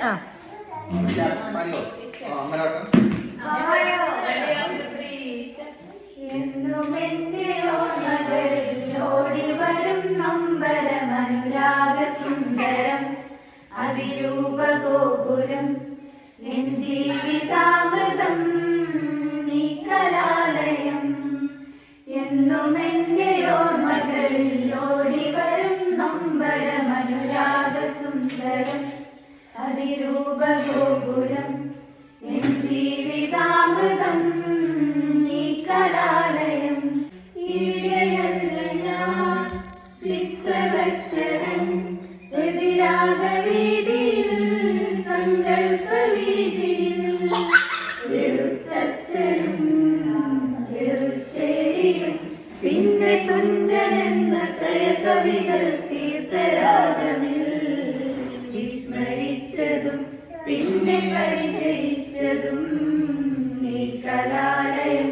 ആ ഓടിവരും നമ്പരമനുരാഗസുന്ദരം അതിരൂപഗോപുരം എൻ ജീവിതാമൃതം നീ കലാലയം എന്നും എൻ്റെ ഓർമ്മകളിൽ ഓടിവരും നമ്പരമനുരാഗസുന്ദരം അതിരൂപഗോപുരം എൻ ജീവിതാമൃതം നീ കലാലയം ഇവിടെയല്ല ഞാൻ പിച്ചവച്ചരൻ എതിരാഗവീതിയിൽ സങ്കൽപ്പവീതിയിൽ എഴുത്തച്ഛനും ചെറുശ്ശേരിയും പിന്നെ തുഞ്ചനെന്ന ത്രയകവികൾ തീർത്ഥരാഗമിൽ വിസ്മരിച്ചതും പിന്നെ പരിചയിച്ചതും ഈ കലാലയം